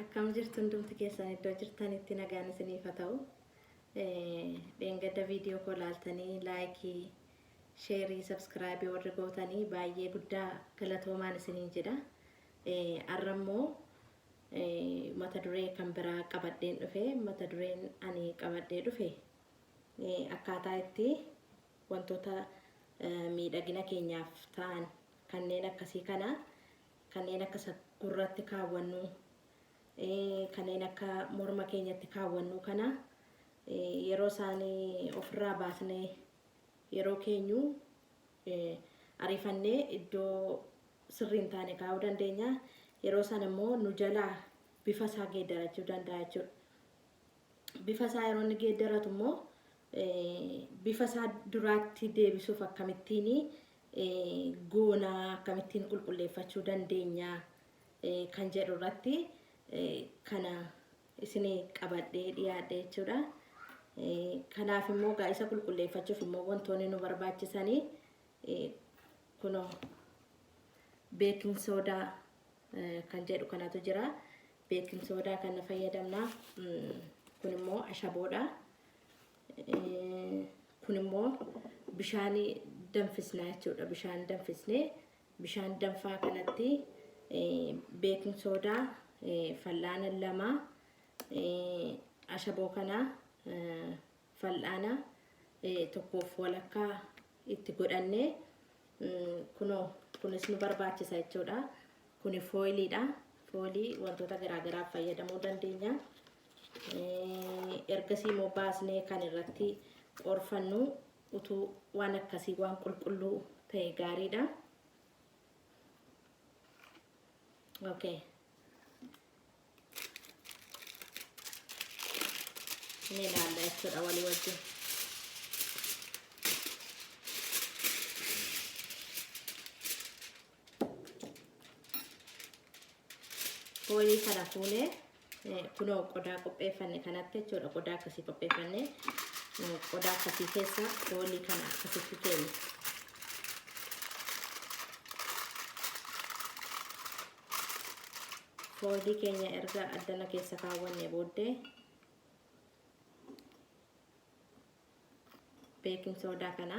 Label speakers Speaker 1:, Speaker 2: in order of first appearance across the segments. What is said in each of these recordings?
Speaker 1: Akkam jirtu hundumti keessan iddoo jirtanitti nagaan isiniif haa ta'u. Dheengadda viidiyoo koo laaltanii laayikii, sheerii, sabskiraaybii warri gootanii baay'ee guddaa galatoomaan isiniin jedha. Har'a immoo mata duree kan biraa qabadheen dhufe. Mata dureen ani qabadhee dhufe akkaataa itti wantoota miidhagina keenyaaf ta'an kanneen akkasii kana kanneen akka gurratti kaawwannu kanneen akka morma keenyatti kaawwannu kana yeroo isaanii ofirraa baasnee yeroo keenyu ariifannee iddoo sirriin taane kaa'uu dandeenya. Yeroo sana immoo nu jalaa bifa isaa geeddarachuu danda'a jechuudha. Bifa isaa yeroo inni geeddaratu immoo bifa isaa duraatti deebisuuf akkamittiin goonaa akkamittiin qulqulleeffachuu dandeenya kan jedhu irratti kana isinii qabadhee dhiyaadhe jechuudha. Kanaaf immoo isa qulqulleeffachuuf immoo wantoonni nu barbaachisanii kunoo beeking soodaa kan jedhu kanatu jira. Beeking soodaa kana fayyadamna. Kun immoo ashaboodha. Kun immoo bishaan danfisnaa jechuudha. Bishaan danfisnee bishaan danfaa kanatti beeking soodaa fal'aana 2 ashaboo kana fal'aana tokkoof walakkaa itti godhannee kunis nu barbaachisa jechuudha. Kuni fooyiliidha. Foolii wantoota garaagaraaf fayyadamuu dandeenya. Ergasii immoo baasnee kan irratti qorfannu utuu waan akkasii waan qulqulluu ta'e gaariidha. Okay. Ini ilaalla jechuudha walii wajjin. Foolii kana fuunee kunoo qodaa qopheeffanne kanatti jechuudha. Qodaa akkasii qopheeffanne qodaa akkasii keessa foolii kana akkasitti keenya. Foolii keenya erga addana keessa kaawwanne booddee beeking soodaa kana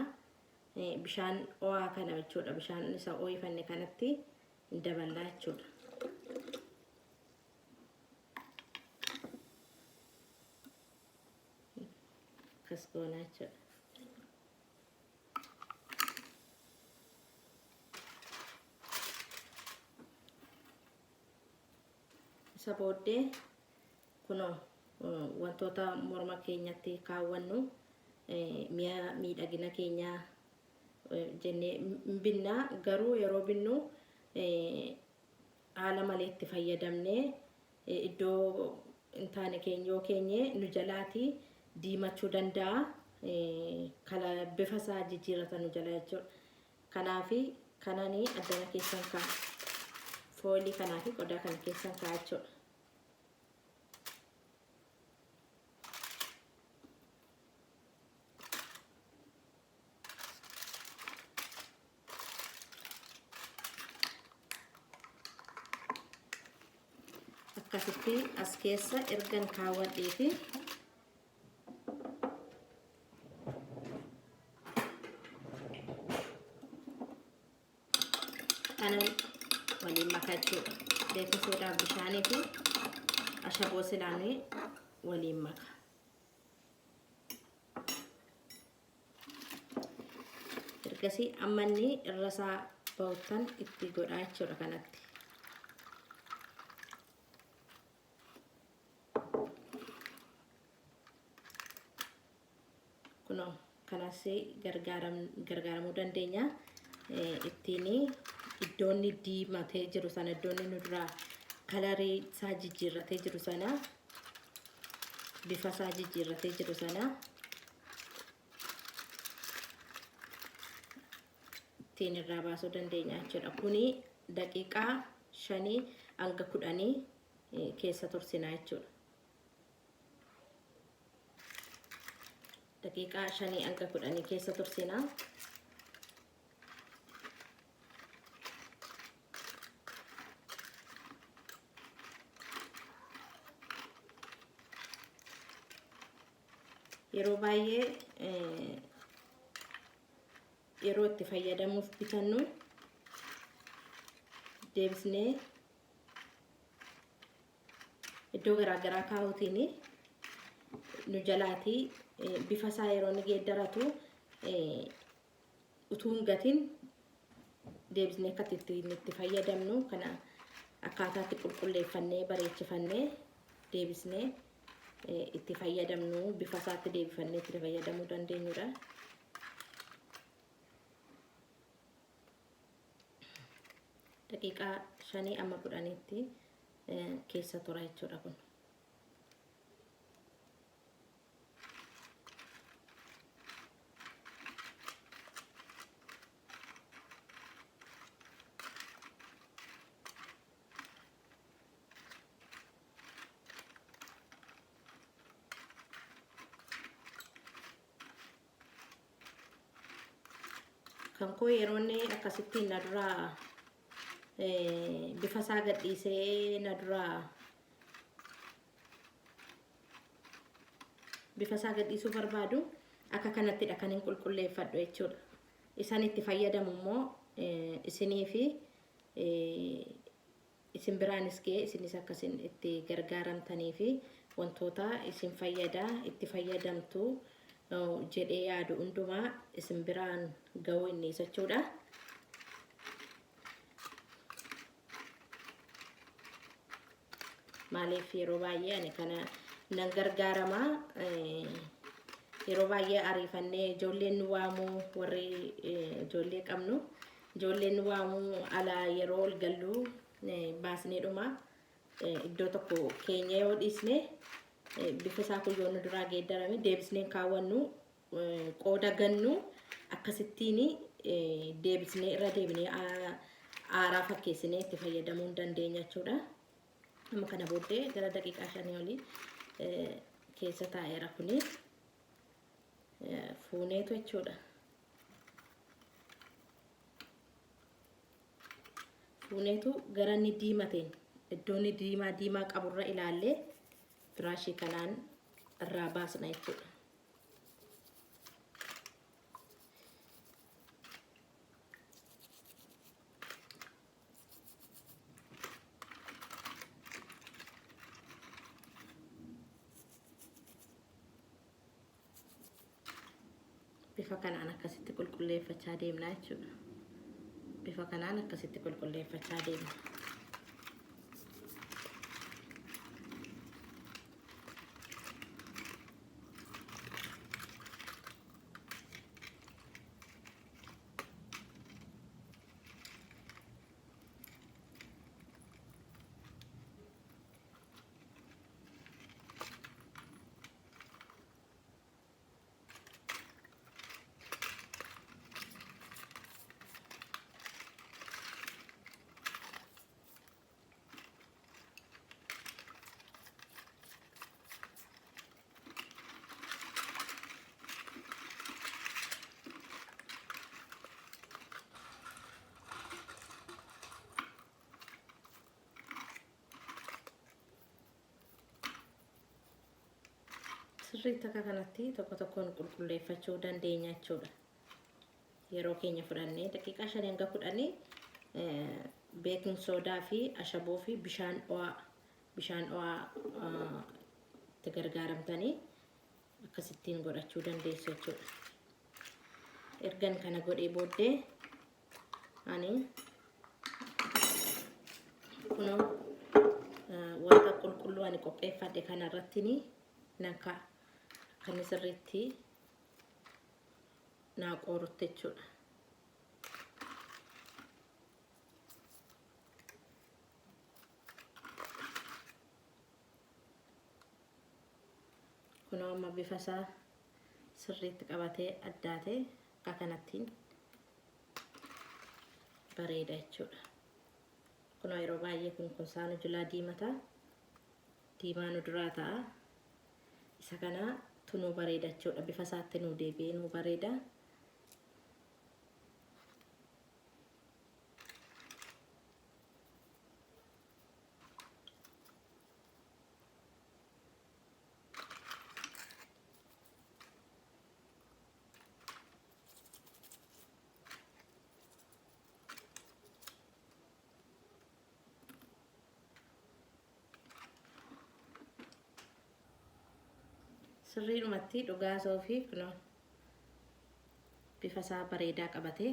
Speaker 1: bishaan ho'aa kana jechuudha. Bishaan isa ho'ifanne kanatti daballaa jechuudha. Akkas goonaa jechuudha. Isa booddee kunoo wantoota morma keenyatti kaawwannu mi'a miidhagina keenyaa jennee binna. Garuu yeroo binnu haala malee itti fayyadamnee iddoo hin taane keenyoo keenye nu jalaati diimachuu danda'a. Bifa isaa jijjiirrata nu jala jechuudha. Kanaafi kananii addana keessan kaa'a. Foolii kanaafi qodaa kana keessan kaa'a jechuudha. Akkasitti as keessa ergan kaawwadheeti kanan waliin makaa jechuudha. Beeking soodaa bishaanii fi ashaboo silaanii waliin maka. Ergasii amma inni irra isaa ba'uttan itti godhaa jechuudha kanatti. Kunoo kanas gargaaramuu dandeenya. Ittiin iddoonni diimatee jiru sana iddoonni nu duraa kalarii isaa jijjiirratee jiru sana bifa isaa jijjiirratee jiru sana ittiin irraa baasuu dandeenya jechuudha. Kuni daqiiqaa 5 hanga 10 keessa tursinaa jechuudha. Daqiiqaa 5 hanga 10 keessa tursinaa. yeroo baay'ee yeroo itti fayyadamuuf bitannu deebisnee iddoo garaagaraa kaa'uutiin nu jalaatii bifa isaa yeroo ni geeddaratu utuu hin gatiin deebisnee akka itti fayyadamnu kana akkaataatti qulqulleeffannee bareechifannee deebisnee itti fayyadamnu bifa isaatti deebifannee itti fayyadamuu dandeenyudha. Daqiiqaa 5 amma 10tti keessa tura jechuudha kun. Kan koo yeroonni akkasittiin na duraa bifa isaa gadhiisee na duraa bifa isaa gadhiisuu barbaadu akka kanattidha kan hin qulqulleeffadhu jechuudha. Isaan itti fayyadamu immoo isinii fi isin biraanis ga'e isinis akkasin itti gargaaramtanii fi wantoota isin fayyadaa itti fayyadamtu jedhee yaadu hundumaa isin biraan ga'uu inni jechuudha. Maaliif yeroo baay'ee ani kana nan gargaarama yeroo baay'ee ariifannee ijoolleen nu waamu warri ijoollee qabnu ijoolleen nu waamu alaa yeroo ol gallu baasneedhuma iddoo tokko keenya yoo dhiisne bifa isaa kun yoo nu duraa geeddarame deebisnee kaawwannu qooda gannu akkasittiin deebisnee irra deebinee aaraa fakkeessinee itti fayyadamuu hin dandeenya jechuudha. Amma kana booddee gara daqiiqaa 5 olii keessa taa'eera kuni fuuneetu jechuudha. Fuuneetu gara inni diimateen iddoo inni diimaa qaburra ilaallee firaashii kanaan irraa baasna jechuudha. Bifa kanaan akkasitti qulqulleeffachaa deemna jechuudha. Bifa kanaan akkasitti qulqulleeffachaa deemna. Sirriitti akka kanatti tokko tokkoon qulqulleeffachuu dandeenya jechuudha. Yeroo keenya fudhannee daqiiqaa 5 hanga 10 beeking soodaa fi ashaboo fi bishaan dhawaa itti gargaaramtanii akkasittiin godhachuu dandeessu jechuudha. Ergan kana godhee booddee ani kunoo wanta qulqulluu ani qopheeffadhe kanarratti nanka kan sirriitti naa qoorutti jechuudha. Kunoo amma bifa isaa sirriitti qabatee addaatee akka kanattiin bareeda jechuudha. Kunoo yeroo baay'ee kun saanu julaa diimaa nu duraa ta'a. Isa kana tunuu bareeda jechuudha. Bifa isaatti nu deebi'ee nu bareeda. sirriidhumatti dhugaa soofii kunoo bifa isaa bareedaa qabatee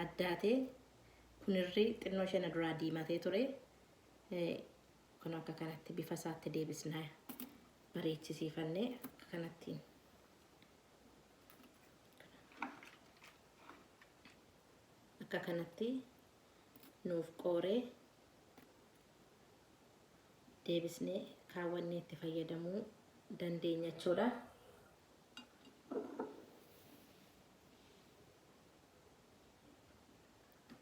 Speaker 1: addaatee kunirri xinnoo ishee duraa diimatee ture. Kun akka kanatti bifa isaatti deebisnaa bareechisiifannee akka kanattiin akka kanatti nuuf qooree deebisnee kaawwannee itti fayyadamuu dandeenya jechuudha.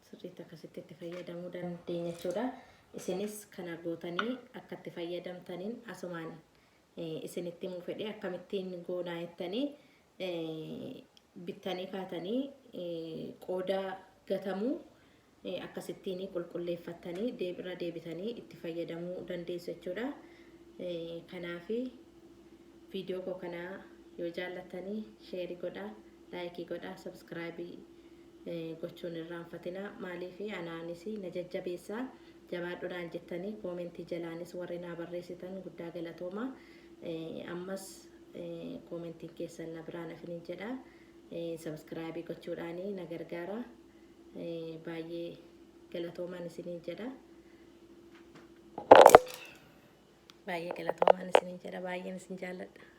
Speaker 1: Sirriitti akkasitti itti fayyadamuu dandeenya jechuudha. Isinis kana gootanii akka itti fayyadamtaniin asumaan isinitti himuu fedhe akkamittiin goonaa jettanii bittanii kaatanii qoodaa gatamuu akkasittiin qulqulleeffattanii deebira deebitanii itti fayyadamuu dandeessu jechuudha. Kanaaf viidiyoo koo kana yoo jaallattanii sheerii godhaa, laayikii godhaa, sabskraayibii gochuun irraanfatina. Maaliif anaanis na jajjabeessaa jabaadhuudhaan jettanii koomentii jalaanis warri naa barreessitan guddaa galatooma. Ammas koomentiin keessan na biraan hafiniin jedha. Sabskraayibii gochuudhaan na gargaara. Baay'ee galatoomaan isiniin jedha. Baay'een isin jaalladha.